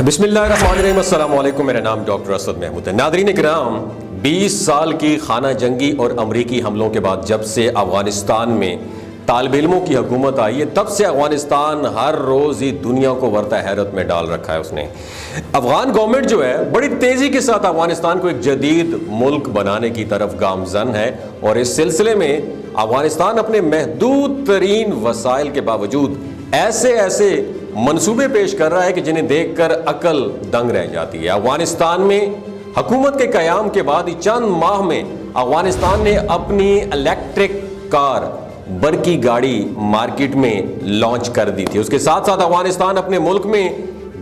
بسم اللہ الرحمن الرحیم، السلام علیکم۔ میرا نام ڈاکٹر اسد محمود ہے۔ ناظرین اکرام، 20 سال کی خانہ جنگی اور امریکی حملوں کے بعد جب سے افغانستان میں طالب علموں کی حکومت آئی ہے، تب سے افغانستان ہر روز ہی دنیا کو ورطہ حیرت میں ڈال رکھا ہے۔ اس نے افغان گورنمنٹ جو ہے بڑی تیزی کے ساتھ افغانستان کو ایک جدید ملک بنانے کی طرف گامزن ہے، اور اس سلسلے میں افغانستان اپنے محدود ترین وسائل کے باوجود ایسے منصوبے پیش کر رہا ہے کہ جنہیں دیکھ کر عقل دنگ رہ جاتی ہے۔ افغانستان میں حکومت کے قیام کے بعد ہی چند ماہ میں افغانستان نے اپنی الیکٹرک کار برقی گاڑی مارکیٹ میں لانچ کر دی تھی۔ اس کے ساتھ ساتھ افغانستان اپنے ملک میں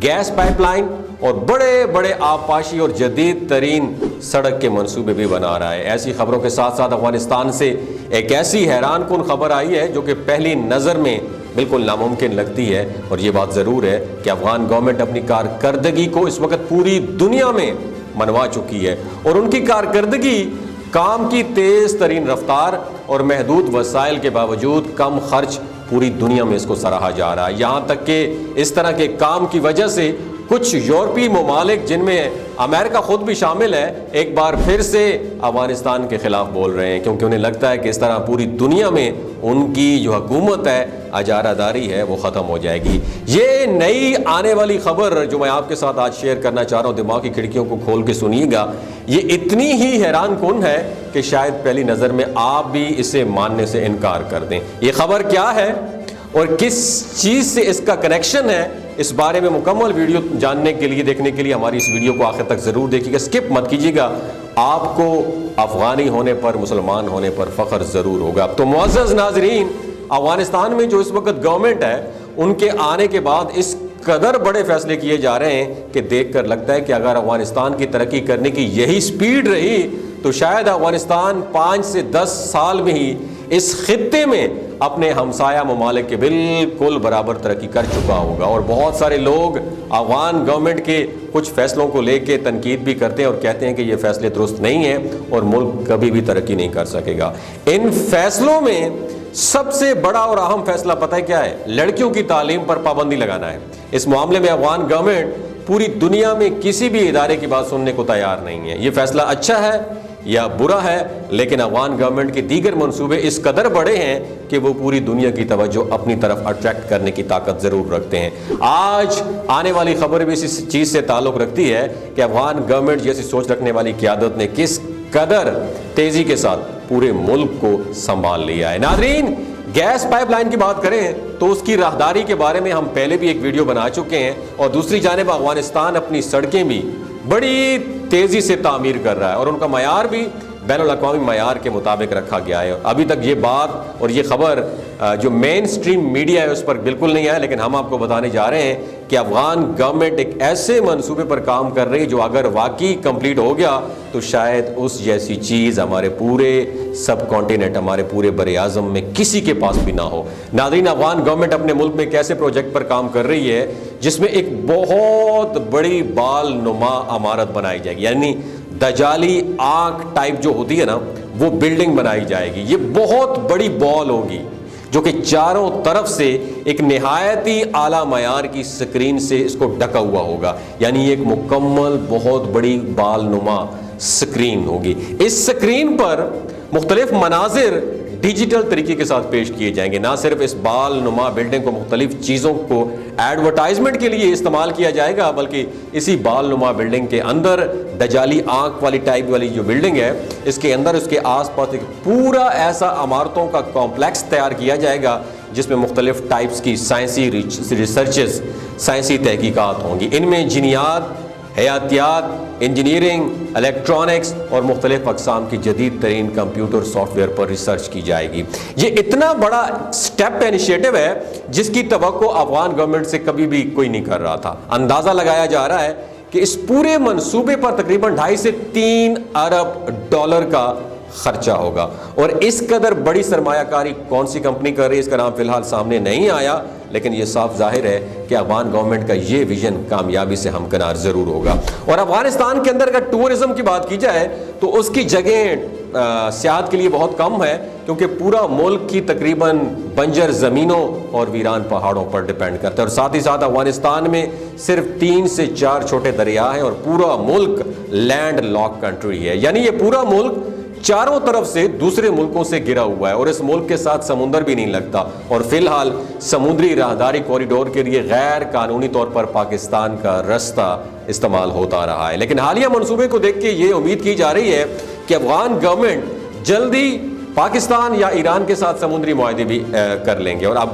گیس پائپ لائن اور بڑے بڑے آبپاشی اور جدید ترین سڑک کے منصوبے بھی بنا رہا ہے۔ ایسی خبروں کے ساتھ ساتھ افغانستان سے ایک ایسی حیران کن خبر آئی ہے جو کہ پہلی نظر میں بالکل ناممکن لگتی ہے، اور یہ بات ضرور ہے کہ افغان گورنمنٹ اپنی کارکردگی کو اس وقت پوری دنیا میں منوا چکی ہے، اور ان کی کارکردگی کام کی تیز ترین رفتار اور محدود وسائل کے باوجود کم خرچ پوری دنیا میں اس کو سراہا جا رہا ہے۔ یہاں تک کہ اس طرح کے کام کی وجہ سے کچھ یورپی ممالک جن میں امریکہ خود بھی شامل ہے، ایک بار پھر سے افغانستان کے خلاف بول رہے ہیں، کیونکہ انہیں لگتا ہے کہ اس طرح پوری دنیا میں ان کی جو حکومت ہے، اجارہ داری ہے، وہ ختم ہو جائے گی۔ یہ نئی آنے والی خبر جو میں آپ کے ساتھ آج شیئر کرنا چاہ رہا ہوں، دماغ کی کھڑکیوں کو کھول کے سنیے گا، یہ اتنی ہی حیران کن ہے کہ شاید پہلی نظر میں آپ بھی اسے ماننے سے انکار کر دیں۔ یہ خبر کیا ہے اور کس چیز سے اس کا کنیکشن ہے، اس بارے میں مکمل ویڈیو جاننے کے لیے، دیکھنے کے لیے ہماری اس ویڈیو کو آخر تک ضرور دیکھیے گا، سکپ مت کیجیے گا۔ آپ کو افغانی ہونے پر، مسلمان ہونے پر فخر ضرور ہوگا۔ تو معزز ناظرین، افغانستان میں جو اس وقت گورنمنٹ ہے، ان کے آنے کے بعد اس قدر بڑے فیصلے کیے جا رہے ہیں کہ دیکھ کر لگتا ہے کہ اگر افغانستان کی ترقی کرنے کی یہی سپیڈ رہی تو شاید افغانستان 5 سے 10 سال میں ہی اس خطے میں اپنے ہمسایہ ممالک کے بالکل برابر ترقی کر چکا ہوگا۔ اور بہت سارے لوگ افغان گورنمنٹ کے کچھ فیصلوں کو لے کے تنقید بھی کرتے ہیں اور کہتے ہیں کہ یہ فیصلے درست نہیں ہیں اور ملک کبھی بھی ترقی نہیں کر سکے گا۔ ان فیصلوں میں سب سے بڑا اور اہم فیصلہ پتہ ہے کیا ہے؟ لڑکیوں کی تعلیم پر پابندی لگانا ہے۔ اس معاملے میں افغان گورنمنٹ پوری دنیا میں کسی بھی ادارے کی بات سننے کو تیار نہیں ہے۔ یہ فیصلہ اچھا ہے یا برا ہے، لیکن افغان گورنمنٹ کے دیگر منصوبے اس قدر بڑے ہیں کہ وہ پوری دنیا کی توجہ اپنی طرف اٹریکٹ کرنے کی طاقت ضرور رکھتے ہیں۔ آج آنے والی خبر بھی اسی چیز سے تعلق رکھتی ہے کہ افغان گورنمنٹ جیسی سوچ رکھنے والی قیادت نے کس قدر تیزی کے ساتھ پورے ملک کو سنبھال لیا ہے۔ ناظرین، گیس پائپ لائن کی بات کریں تو اس کی راہداری کے بارے میں ہم پہلے بھی ایک ویڈیو بنا چکے ہیں، اور دوسری جانب افغانستان اپنی سڑکیں بھی بڑی تیزی سے تعمیر کر رہا ہے، اور ان کا معیار بھی بین الاقوامی معیار کے مطابق رکھا گیا ہے۔ ابھی تک یہ بات اور یہ خبر جو مین سٹریم میڈیا ہے اس پر بالکل نہیں ہے، لیکن ہم آپ کو بتانے جا رہے ہیں کہ افغان گورنمنٹ ایک ایسے منصوبے پر کام کر رہی ہے جو اگر واقعی کمپلیٹ ہو گیا تو شاید اس جیسی چیز ہمارے پورے سب کانٹیننٹ، ہمارے پورے بر اعظم میں کسی کے پاس بھی نہ ہو۔ ناظرین، افغان گورنمنٹ اپنے ملک میں ایک ایسے پروجیکٹ پر کام کر رہی ہے جس میں ایک بہت بڑی بال نما عمارت بنائی جائے گی، یعنی دجالی آنکھ ٹائپ جو ہوتی ہے نا، وہ بلڈنگ بنائی جائے گی۔ یہ بہت بڑی بال ہوگی جو کہ چاروں طرف سے ایک نہایت ہی اعلیٰ معیار کی سکرین سے اس کو ڈھکا ہوا ہوگا، یعنی یہ ایک مکمل بہت بڑی بال نما سکرین ہوگی۔ اس سکرین پر مختلف مناظر ڈیجیٹل طریقے کے ساتھ پیش کیے جائیں گے۔ نہ صرف اس بال نما بلڈنگ کو مختلف چیزوں کو ایڈورٹائزمنٹ کے لیے استعمال کیا جائے گا، بلکہ اسی بال نما بلڈنگ کے اندر دجالی آنکھ والی ٹائپ والی جو بلڈنگ ہے، اس کے اندر اس کے آس پاس ایک پورا ایسا عمارتوں کا کمپلیکس تیار کیا جائے گا جس میں مختلف ٹائپس کی سائنسی ریسرچز، سائنسی تحقیقات ہوں گی۔ ان میں جینیات، حیاتیات، انجینئرنگ، الیکٹرانکس اور مختلف اقسام کی جدید ترین کمپیوٹر سافٹ ویئر پر ریسرچ کی جائے گی۔ یہ اتنا بڑا سٹیپ انیشیٹو ہے جس کی توقع افغان گورنمنٹ سے کبھی بھی کوئی نہیں کر رہا تھا۔ اندازہ لگایا جا رہا ہے کہ اس پورے منصوبے پر تقریباً 2.5 سے 3 ارب ڈالر کا خرچہ ہوگا، اور اس قدر بڑی سرمایہ کاری کون سی کمپنی کر رہی ہے اس کا نام فی الحال سامنے نہیں آیا، لیکن یہ صاف ظاہر ہے کہ افغان گورنمنٹ کا یہ ویژن کامیابی سے ہمکنار ضرور ہوگا۔ اور افغانستان کے اندر اگر ٹورزم کی بات کی جائے تو اس کی جگہیں سیاحت کے لیے بہت کم ہے، کیونکہ پورا ملک کی تقریباً بنجر زمینوں اور ویران پہاڑوں پر ڈیپینڈ کرتا ہے، اور ساتھ ہی ساتھ افغانستان میں صرف 3 سے 4 چھوٹے دریا ہیں اور پورا ملک لینڈ لاک کنٹری ہے، یعنی یہ پورا ملک چاروں طرف سے دوسرے ملکوں سے گھرا ہوا ہے اور اس ملک کے ساتھ سمندر بھی نہیں لگتا، اور فی الحال سمندری راہداری کوریڈور کے لیے غیر قانونی طور پر پاکستان کا رستہ استعمال ہوتا رہا ہے۔ لیکن حالیہ منصوبے کو دیکھ کے یہ امید کی جا رہی ہے کہ افغان گورنمنٹ جلدی پاکستان یا ایران کے ساتھ سمندری معاہدے بھی کر لیں گے۔ اور اب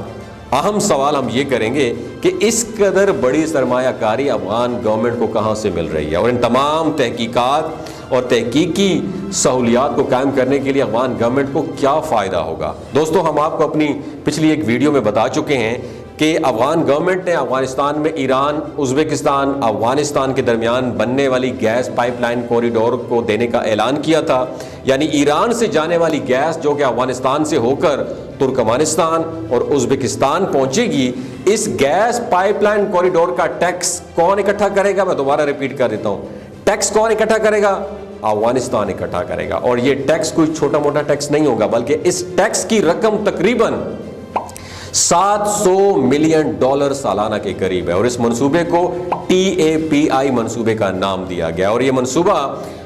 اہم سوال ہم یہ کریں گے کہ اس قدر بڑی سرمایہ کاری افغان گورنمنٹ کو کہاں سے مل رہی ہے، اور ان تمام تحقیقات اور تحقیقی سہولیات کو قائم کرنے کے لیے افغان گورنمنٹ کو کیا فائدہ ہوگا۔ دوستو، ہم آپ کو اپنی پچھلی ایک ویڈیو میں بتا چکے ہیں کہ افغان گورنمنٹ نے افغانستان میں ایران، ازبکستان، افغانستان کے درمیان بننے والی گیس پائپ لائن کوریڈور کو دینے کا اعلان کیا تھا، یعنی ایران سے جانے والی گیس جو کہ افغانستان سے ہو کر ترکمانستان اور ازبکستان پہنچے گی، اس گیس پائپ لائن کوریڈور کا ٹیکس کون اکٹھا کرے گا؟ میں دوبارہ ریپیٹ کر دیتا ہوں، ٹیکس کون اکٹھا کرے گا؟ افغانستان اکٹھا کرے گا، اور یہ ٹیکس کوئی چھوٹا موٹا ٹیکس نہیں ہوگا، بلکہ اس ٹیکس کی رقم تقریباً $700 ملین سالانہ کے قریب ہے، اور اس منصوبے کو TAPI منصوبے کا نام دیا گیا، اور یہ منصوبہ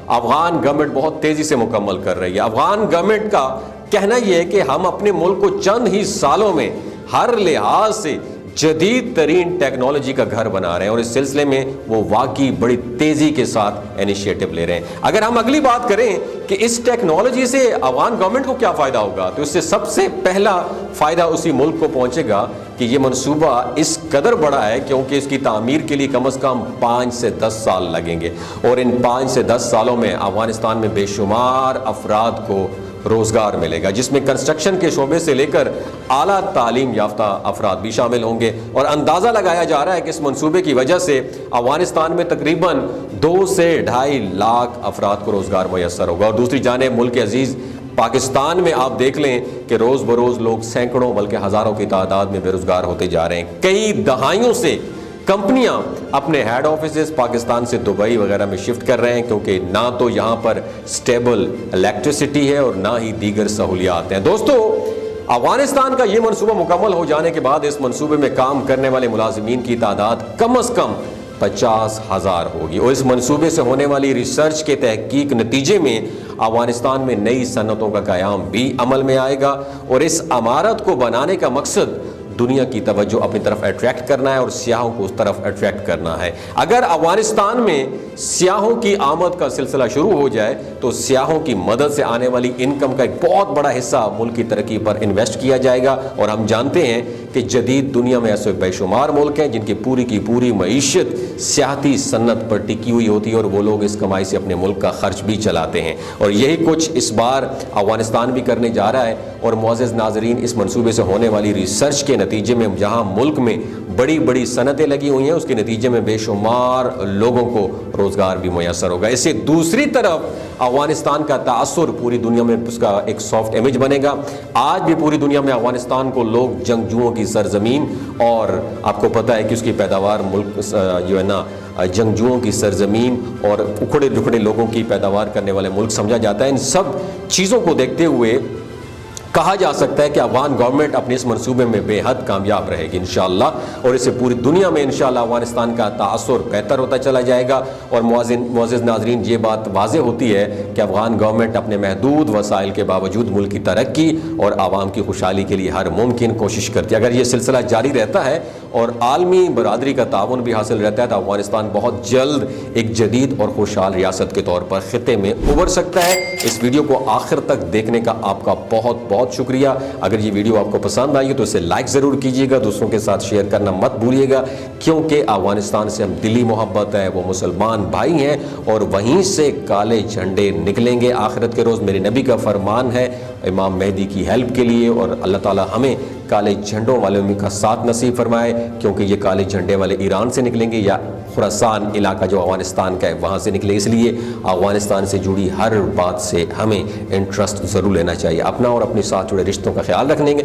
افغان گورنمنٹ بہت تیزی سے مکمل کر رہی ہے۔ افغان گورنمنٹ کا کہنا یہ ہے کہ ہم اپنے ملک کو چند ہی سالوں میں ہر لحاظ سے جدید ترین ٹیکنالوجی کا گھر بنا رہے ہیں، اور اس سلسلے میں وہ واقعی بڑی تیزی کے ساتھ انیشیٹو لے رہے ہیں۔ اگر ہم اگلی بات کریں کہ اس ٹیکنالوجی سے افغان گورنمنٹ کو کیا فائدہ ہوگا، تو اس سے سب سے پہلا فائدہ اسی ملک کو پہنچے گا کہ یہ منصوبہ اس قدر بڑا ہے کیونکہ اس کی تعمیر کے لیے کم از کم 5 سے 10 سال لگیں گے، اور ان 5 سے 10 سالوں میں افغانستان میں بے شمار افراد کو روزگار ملے گا، جس میں کنسٹرکشن کے شعبے سے لے کر اعلیٰ تعلیم یافتہ افراد بھی شامل ہوں گے، اور اندازہ لگایا جا رہا ہے کہ اس منصوبے کی وجہ سے افغانستان میں تقریباً 2 سے 2.5 لاکھ افراد کو روزگار میسر ہوگا۔ اور دوسری جانب ملک عزیز پاکستان میں آپ دیکھ لیں کہ روز بروز لوگ سینکڑوں بلکہ ہزاروں کی تعداد میں بے روزگار ہوتے جا رہے ہیں۔ کئی دہائیوں سے کمپنیاں اپنے ہیڈ آفیسز پاکستان سے دبئی وغیرہ میں شفٹ کر رہے ہیں، کیونکہ نہ تو یہاں پر سٹیبل الیکٹریسٹی ہے اور نہ ہی دیگر سہولیات ہیں۔ دوستو، افغانستان کا یہ منصوبہ مکمل ہو جانے کے بعد اس منصوبے میں کام کرنے والے ملازمین کی تعداد کم از کم 50,000 ہوگی، اور اس منصوبے سے ہونے والی ریسرچ کے تحقیق نتیجے میں افغانستان میں نئی صنعتوں کا قیام بھی عمل میں آئے گا، اور اس عمارت کو بنانے کا مقصد دنیا کی توجہ اپنی طرف اٹریکٹ کرنا ہے اور سیاحوں کو اس طرف اٹریکٹ کرنا ہے۔ اگر افغانستان میں سیاحوں کی آمد کا سلسلہ شروع ہو جائے تو سیاحوں کی مدد سے آنے والی انکم کا ایک بہت بڑا حصہ ملک کی ترقی پر انویسٹ کیا جائے گا، اور ہم جانتے ہیں کہ جدید دنیا میں ایسے بے شمار ملک ہیں جن کی پوری معیشت سیاحتی صنعت پر ٹکی ہوئی ہوتی ہے، اور وہ لوگ اس کمائی سے اپنے ملک کا خرچ بھی چلاتے ہیں، اور یہی کچھ اس بار افغانستان بھی کرنے جا رہا ہے۔ اور معزز ناظرین، اس منصوبے سے ہونے والی ریسرچ کے نتیجے میں جہاں ملک میں بڑی صنعتیں لگی ہوئی ہیں، اس کے نتیجے میں بے شمار لوگوں کو روزگار بھی میسر ہوگا۔ اس سے دوسری طرف افغانستان کا تاثر پوری دنیا میں اس کا ایک سافٹ امیج بنے گا۔ آج بھی پوری دنیا میں افغانستان کو لوگ جنگجوؤں کی سرزمین، اور آپ کو پتہ ہے کہ اس کی پیداوار ملک جو ہے نا جنگجوؤں کی سرزمین اور اکھڑے دکھڑے لوگوں کی پیداوار کرنے والے ملک سمجھا جاتا ہے۔ ان سب چیزوں کو دیکھتے ہوئے کہا جا سکتا ہے کہ افغان گورنمنٹ اپنے اس منصوبے میں بے حد کامیاب رہے گی انشاءاللہ، اور اسے پوری دنیا میں انشاءاللہ افغانستان کا تاثر بہتر ہوتا چلا جائے گا۔ اور معزز ناظرین، یہ بات واضح ہوتی ہے کہ افغان گورنمنٹ اپنے محدود وسائل کے باوجود ملک کی ترقی اور عوام کی خوشحالی کے لیے ہر ممکن کوشش کرتی ہے۔ اگر یہ سلسلہ جاری رہتا ہے اور عالمی برادری کا تعاون بھی حاصل رہتا ہے تو افغانستان بہت جلد ایک جدید اور خوشحال ریاست کے طور پر خطے میں ابھر سکتا ہے۔ اس ویڈیو کو آخر تک دیکھنے کا آپ کا بہت شکریہ۔ اگر یہ ویڈیو آپ کو پسند آئی تو اسے لائک ضرور کیجیے گا، دوسروں کے ساتھ شیئر کرنا مت بھولیے گا، کیونکہ افغانستان سے ہم دلی محبت ہے، وہ مسلمان بھائی ہیں، اور وہیں سے کالے جھنڈے نکلیں گے آخرت کے روز۔ میرے نبی کا فرمان ہے امام مہدی کی ہیلپ کے لیے، اور اللہ تعالی ہمیں کالے جھنڈوں والوں کا ساتھ نصیب فرمائے، کیونکہ یہ کالے جھنڈے والے ایران سے نکلیں گے یا خراسان علاقہ جو افغانستان کا ہے وہاں سے نکلے۔ اس لیے افغانستان سے جڑی ہر بات سے ہمیں انٹرسٹ ضرور لینا چاہیے، اپنا اور اپنے ساتھ جڑے رشتوں کا خیال رکھنے گے۔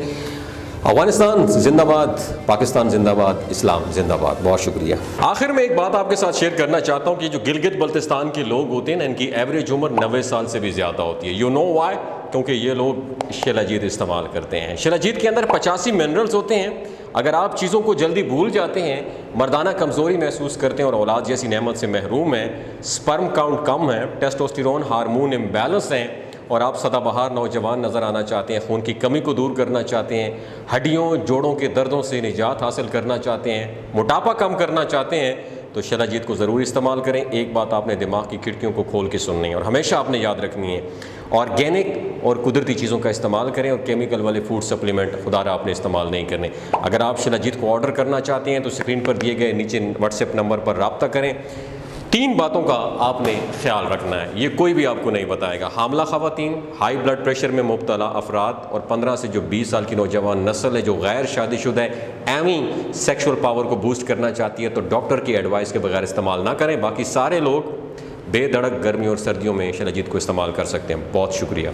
افغانستان زندہ باد، پاکستان زندہ باد، اسلام زندہ باد. بہت شکریہ. آخر میں ایک بات آپ کے ساتھ شیئر کرنا چاہتا ہوں کہ جو گلگت بلتستان کے لوگ ہوتے ہیں نا، ان کی ایوریج عمر 90 سال سے بھی زیادہ ہوتی ہے. You know why? کیونکہ یہ لوگ شیلاجیت استعمال کرتے ہیں. شیلاجیت کے اندر 85 منرلز ہوتے ہیں. اگر آپ چیزوں کو جلدی بھول جاتے ہیں، مردانہ کمزوری محسوس کرتے ہیں اور اولاد جیسی نعمت سے محروم ہیں، سپرم کاؤنٹ کم ہے، ٹیسٹوسٹیرون ہارمون امبیلنس ہیں، اور آپ سدا بہار نوجوان نظر آنا چاہتے ہیں، خون کی کمی کو دور کرنا چاہتے ہیں، ہڈیوں جوڑوں کے دردوں سے نجات حاصل کرنا چاہتے ہیں، موٹاپا کم کرنا چاہتے ہیں، تو شیلاجیت کو ضرور استعمال کریں. ایک بات آپ نے دماغ کی کھڑکیوں کو کھول کے سننی ہے اور ہمیشہ آپ نے یاد رکھنی ہے. آرگینک اور قدرتی چیزوں کا استعمال کریں اور کیمیکل والے فوڈ سپلیمنٹ خدا را آپ نے استعمال نہیں کرنے. اگر آپ شیلاجیت کو آرڈر کرنا چاہتے ہیں تو اسکرین پر دیے گئے نیچے واٹس ایپ نمبر پر رابطہ کریں. 3 باتوں کا آپ نے خیال رکھنا ہے، یہ کوئی بھی آپ کو نہیں بتائے گا. حاملہ خواتین، ہائی بلڈ پریشر میں مبتلا افراد، اور 15 سے جو 20 سال کی نوجوان نسل ہے جو غیر شادی شدہ ہے، ایویں سیکشول پاور کو بوسٹ کرنا چاہتی ہے، تو ڈاکٹر کی ایڈوائس کے بغیر استعمال نہ کریں. باقی سارے لوگ بے دھڑک گرمی اور سردیوں میں شیلاجیت کو استعمال کر سکتے ہیں. بہت شکریہ.